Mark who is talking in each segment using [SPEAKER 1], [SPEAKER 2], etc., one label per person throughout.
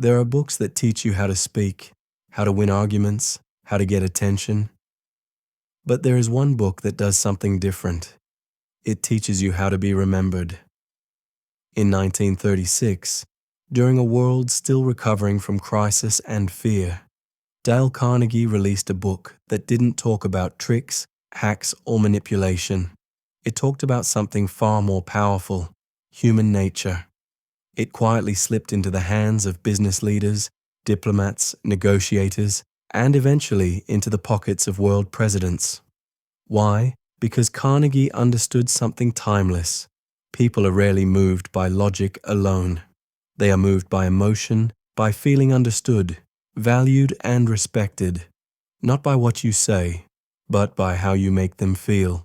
[SPEAKER 1] There are books that teach you how to speak, how to win arguments, how to get attention. But there is one book that does something different. It teaches you how to be remembered. In 1936, during a world still recovering from crisis and fear, Dale Carnegie released a book that didn't talk about tricks, hacks, or manipulation. It talked about something far more powerful: human nature. It quietly slipped into the hands of business leaders, diplomats, negotiators, and eventually into the pockets of world presidents. Why? Because Carnegie understood something timeless. People are rarely moved by logic alone. They are moved by emotion, by feeling understood, valued, and respected. Not by what you say, but by how you make them feel.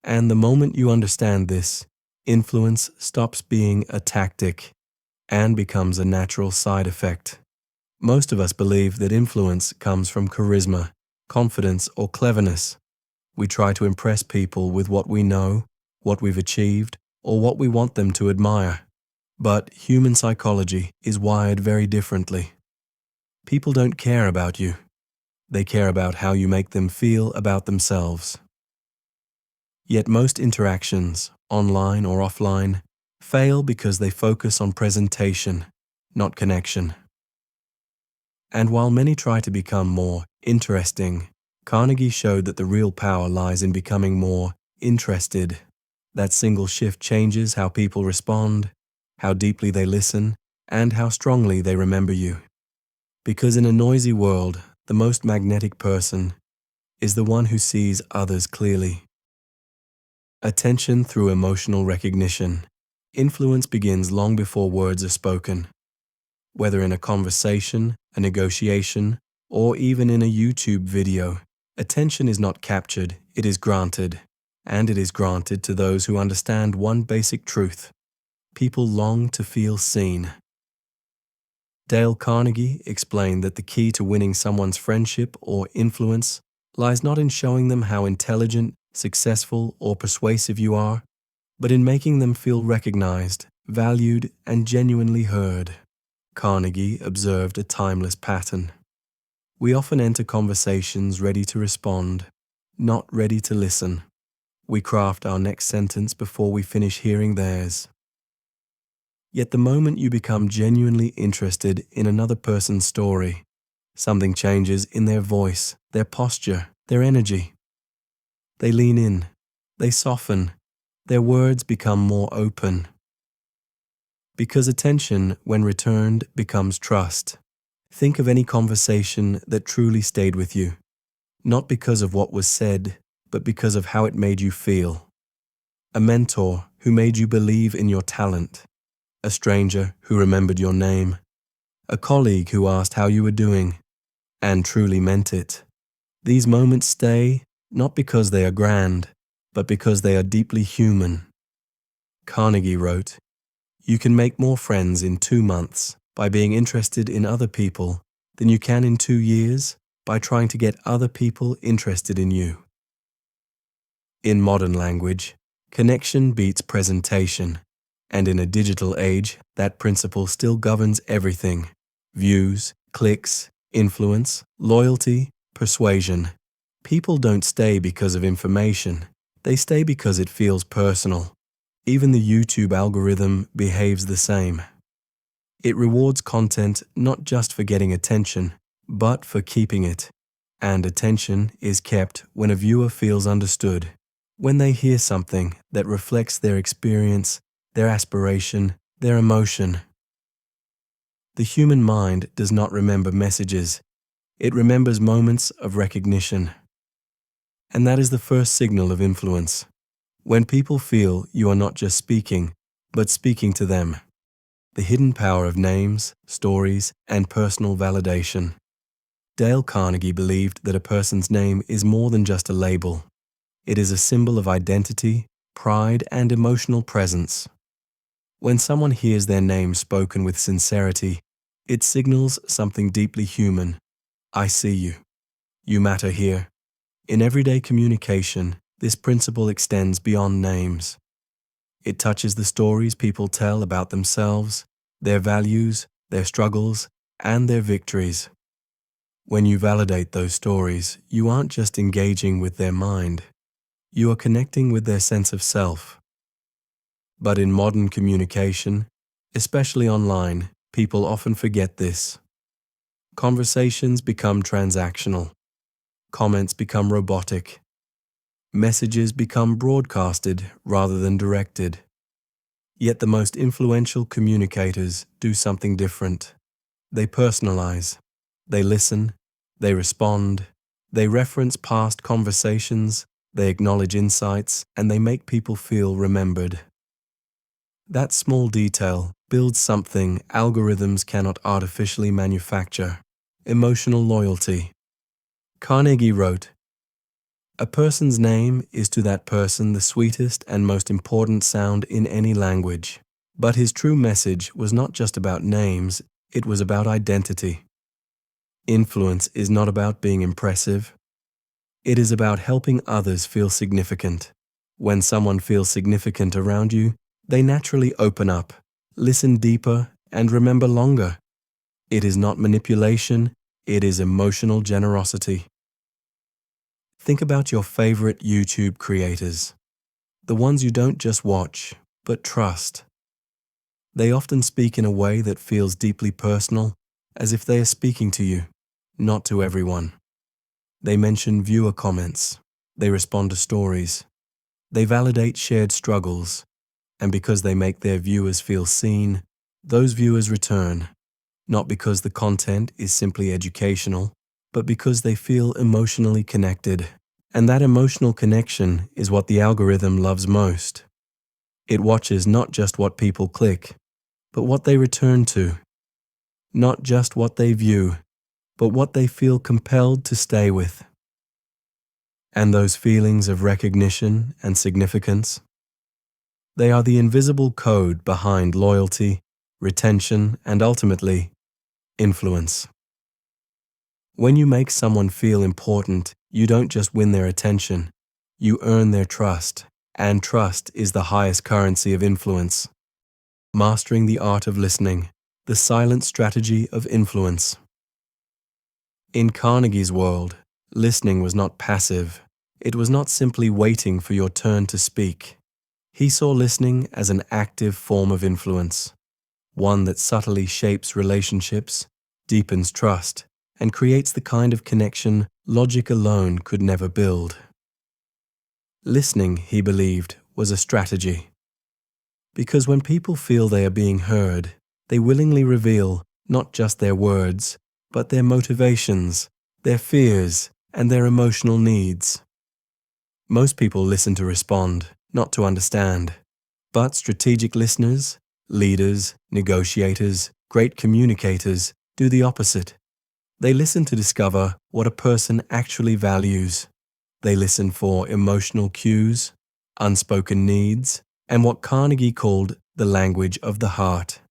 [SPEAKER 1] And the moment you understand this, influence stops being a tactic and becomes a natural side effect. Most of us believe that influence comes from charisma, confidence, or cleverness. We try to impress people with what we know, what we've achieved, or what we want them to admire. But human psychology is wired very differently. People don't care about you. They care about how you make them feel about themselves. Yet most interactions, online or offline, fail because they focus on presentation, not connection. And while many try to become more interesting, Carnegie showed that the real power lies in becoming more interested. That single shift changes how people respond, how deeply they listen, and how strongly they remember you. Because in a noisy world, the most magnetic person is the one who sees others clearly. Attention through emotional recognition. Influence begins long before words are spoken. Whether in a conversation, a negotiation, or even in a YouTube video, attention is not captured, it is granted. And it is granted to those who understand one basic truth: people long to feel seen. Dale Carnegie explained that the key to winning someone's friendship or influence lies not in showing them how intelligent, successful, or persuasive you are, but in making them feel recognized, valued, and genuinely heard. Carnegie observed a timeless pattern. We often enter conversations ready to respond, not ready to listen. We craft our next sentence before we finish hearing theirs. Yet the moment you become genuinely interested in another person's story, something changes in their voice, their posture, their energy. They lean in, they soften, their words become more open. Because attention, when returned, becomes trust. Think of any conversation that truly stayed with you, not because of what was said, but because of how it made you feel. A mentor who made you believe in your talent. A stranger who remembered your name. A colleague who asked how you were doing and truly meant it. These moments stay not because they are grand, but because they are deeply human. Carnegie wrote, "You can make more friends in 2 months by being interested in other people than you can in 2 years by trying to get other people interested in you." In modern language, connection beats presentation, and in a digital age, that principle still governs everything: views, clicks, influence, loyalty, persuasion. People don't stay because of information. They stay because it feels personal. Even the YouTube algorithm behaves the same. It rewards content not just for getting attention, but for keeping it. And attention is kept when a viewer feels understood, when they hear something that reflects their experience, their aspiration, their emotion. The human mind does not remember messages. It remembers moments of recognition. And that is the first signal of influence. When people feel you are not just speaking, but speaking to them. The hidden power of names, stories, and personal validation. Dale Carnegie believed that a person's name is more than just a label. It is a symbol of identity, pride, and emotional presence. When someone hears their name spoken with sincerity, it signals something deeply human. I see you. You matter here. In everyday communication, this principle extends beyond names. It touches the stories people tell about themselves, their values, their struggles, and their victories. When you validate those stories, you aren't just engaging with their mind, you are connecting with their sense of self. But in modern communication, especially online, people often forget this. Conversations become transactional. Comments become robotic. Messages become broadcasted rather than directed. Yet the most influential communicators do something different. They personalize. They listen. They respond. They reference past conversations. They acknowledge insights, and they make people feel remembered. That small detail builds something algorithms cannot artificially manufacture: emotional loyalty. Carnegie wrote, "A person's name is to that person the sweetest and most important sound in any language." But his true message was not just about names, it was about identity. Influence is not about being impressive. It is about helping others feel significant. When someone feels significant around you, they naturally open up, listen deeper, and remember longer. It is not manipulation, it is emotional generosity. Think about your favorite YouTube creators, the ones you don't just watch, but trust. They often speak in a way that feels deeply personal, as if they are speaking to you, not to everyone. They mention viewer comments, they respond to stories, they validate shared struggles, and because they make their viewers feel seen, those viewers return, not because the content is simply educational, but because they feel emotionally connected. And that emotional connection is what the algorithm loves most. It watches not just what people click, but what they return to. Not just what they view, but what they feel compelled to stay with. And those feelings of recognition and significance, they are the invisible code behind loyalty, retention, and ultimately, influence. When you make someone feel important, you don't just win their attention, you earn their trust, and trust is the highest currency of influence. Mastering the art of listening, the silent strategy of influence. In Carnegie's world, listening was not passive. It was not simply waiting for your turn to speak. He saw listening as an active form of influence, one that subtly shapes relationships, deepens trust, and creates the kind of connection logic alone could never build. Listening, he believed, was a strategy. Because when people feel they are being heard, they willingly reveal not just their words, but their motivations, their fears, and their emotional needs. Most people listen to respond, not to understand. But strategic listeners, leaders, negotiators, great communicators do the opposite. They listen to discover what a person actually values. They listen for emotional cues, unspoken needs, and what Carnegie called the language of the heart.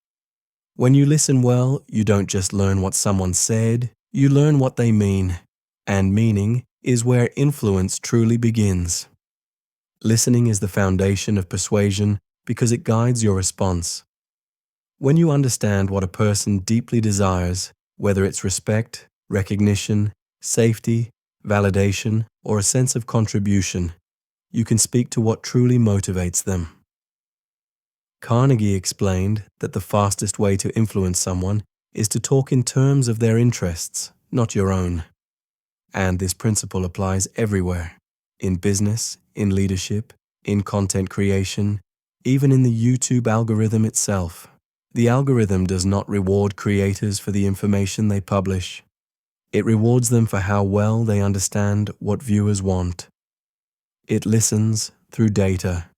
[SPEAKER 1] When you listen well, you don't just learn what someone said, you learn what they mean. And meaning is where influence truly begins. Listening is the foundation of persuasion because it guides your response. When you understand what a person deeply desires, whether it's respect, recognition, safety, validation, or a sense of contribution, you can speak to what truly motivates them. Carnegie explained that the fastest way to influence someone is to talk in terms of their interests, not your own. And this principle applies everywhere, in business, in leadership, in content creation, even in the YouTube algorithm itself. The algorithm does not reward creators for the information they publish. It rewards them for how well they understand what viewers want. It listens through data.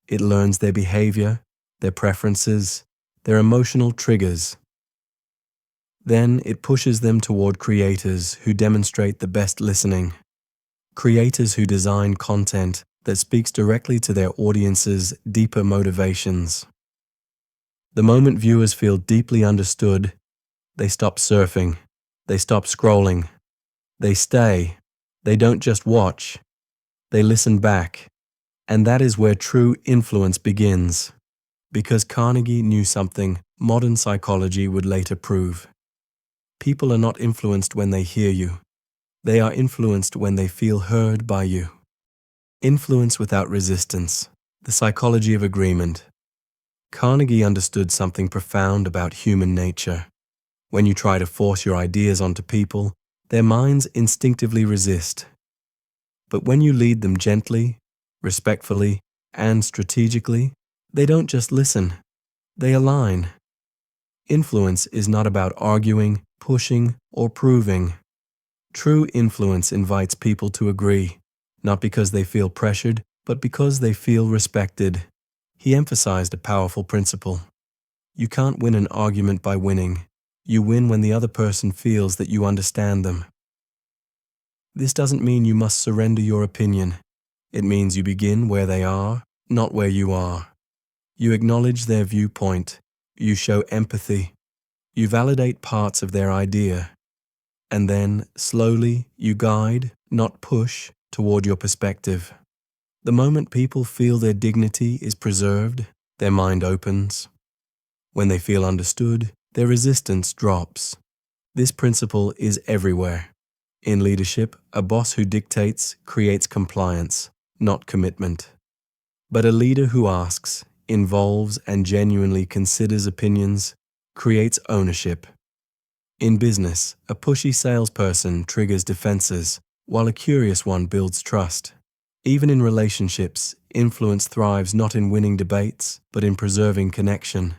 [SPEAKER 1] It learns their behavior, their preferences, their emotional triggers. Then it pushes them toward creators who demonstrate the best listening. Creators who design content that speaks directly to their audience's deeper motivations. The moment viewers feel deeply understood, they stop surfing, they stop scrolling, they stay, they don't just watch, they listen back. And that is where true influence begins, because Carnegie knew something modern psychology would later prove. People are not influenced when they hear you. They are influenced when they feel heard by you. Influence without resistance. The psychology of agreement. Carnegie understood something profound about human nature. When you try to force your ideas onto people, their minds instinctively resist. But when you lead them gently, respectfully, and strategically, they don't just listen, they align. Influence is not about arguing, pushing, or proving. True influence invites people to agree, not because they feel pressured, but because they feel respected. He emphasized a powerful principle. You can't win an argument by winning. You win when the other person feels that you understand them. This doesn't mean you must surrender your opinion. It means you begin where they are, not where you are. You acknowledge their viewpoint. You show empathy. You validate parts of their idea. And then, slowly, you guide, not push, toward your perspective. The moment people feel their dignity is preserved, their mind opens. When they feel understood, their resistance drops. This principle is everywhere. In leadership, a boss who dictates creates compliance, not commitment. But a leader who asks, involves, and genuinely considers opinions creates ownership. In business, a pushy salesperson triggers defenses, while a curious one builds trust. Even in relationships, influence thrives not in winning debates, but in preserving connection.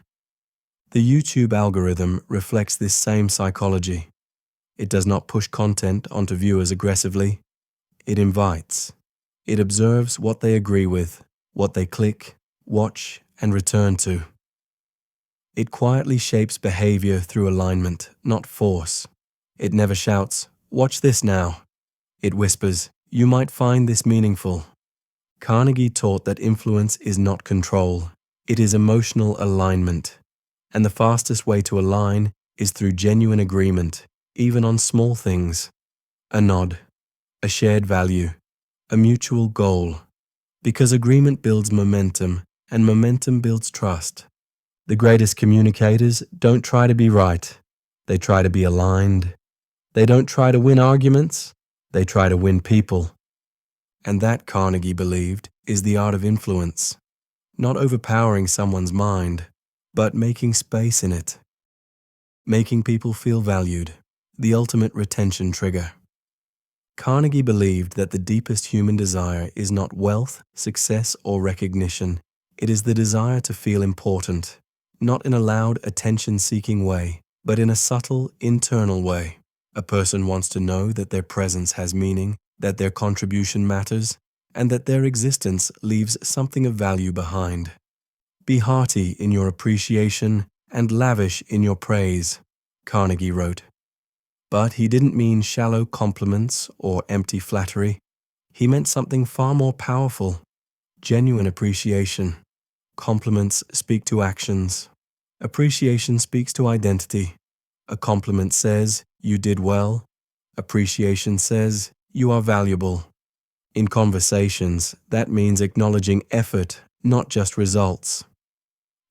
[SPEAKER 1] The YouTube algorithm reflects this same psychology. It does not push content onto viewers aggressively. It invites. It observes what they agree with, what they click, watch, and return to. It quietly shapes behavior through alignment, not force. It never shouts, "Watch this now." It whispers, "You might find this meaningful." Carnegie taught that influence is not control. It is emotional alignment. And the fastest way to align is through genuine agreement, even on small things. A nod, a shared value, a mutual goal. Because agreement builds momentum, and momentum builds trust. The greatest communicators don't try to be right. They try to be aligned. They don't try to win arguments. They try to win people. And that, Carnegie believed, is the art of influence. Not overpowering someone's mind, but making space in it. Making people feel valued. The ultimate retention trigger. Carnegie believed that the deepest human desire is not wealth, success, or recognition. It is the desire to feel important, not in a loud, attention-seeking way, but in a subtle, internal way. A person wants to know that their presence has meaning, that their contribution matters, and that their existence leaves something of value behind. Be hearty in your appreciation and lavish in your praise, Carnegie wrote. But he didn't mean shallow compliments or empty flattery. He meant something far more powerful, genuine appreciation. Compliments speak to actions. Appreciation speaks to identity. A compliment says, "You did well." Appreciation says, "You are valuable." In conversations, that means acknowledging effort, not just results.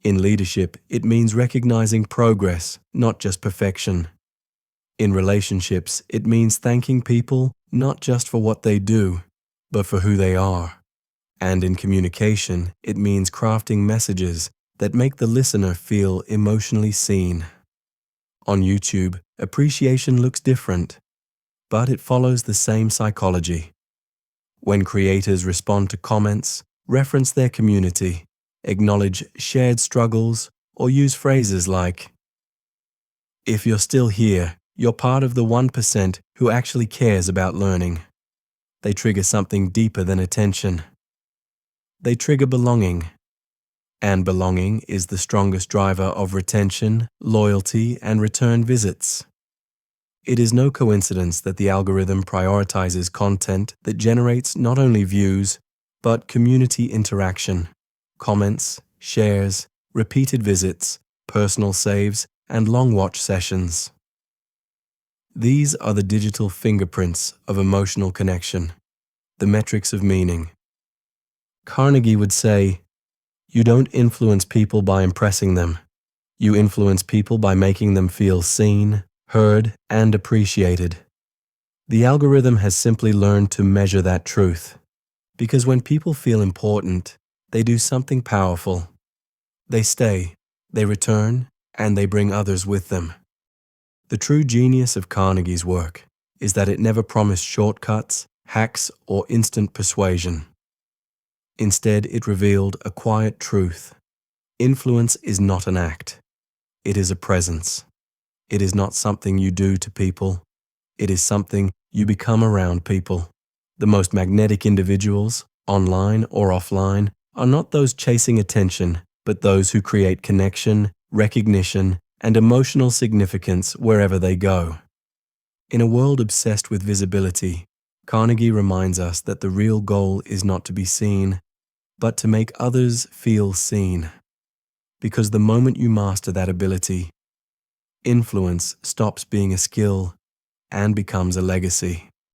[SPEAKER 1] In leadership, it means recognizing progress, not just perfection. In relationships, it means thanking people not just for what they do, but for who they are. And in communication, it means crafting messages that make the listener feel emotionally seen. On YouTube, appreciation looks different, but it follows the same psychology. When creators respond to comments, reference their community, acknowledge shared struggles, or use phrases like, "If you're still here, you're part of the 1% who actually cares about learning," they trigger something deeper than attention. They trigger belonging. And belonging is the strongest driver of retention, loyalty, and return visits. It is no coincidence that the algorithm prioritizes content that generates not only views, but community interaction, comments, shares, repeated visits, personal saves, and long watch sessions. These are the digital fingerprints of emotional connection, the metrics of meaning. Carnegie would say, "You don't influence people by impressing them. You influence people by making them feel seen, heard, and appreciated. The algorithm has simply learned to measure that truth. Because when people feel important, they do something powerful. They stay, they return, and they bring others with them. The true genius of Carnegie's work is that it never promised shortcuts, hacks, or instant persuasion. Instead, it revealed a quiet truth. Influence is not an act. It is a presence. It is not something you do to people. It is something you become around people. The most magnetic individuals, online or offline, are not those chasing attention, but those who create connection, recognition, and emotional significance wherever they go. In a world obsessed with visibility, Carnegie reminds us that the real goal is not to be seen, but to make others feel seen. Because the moment you master that ability, influence stops being a skill and becomes a legacy.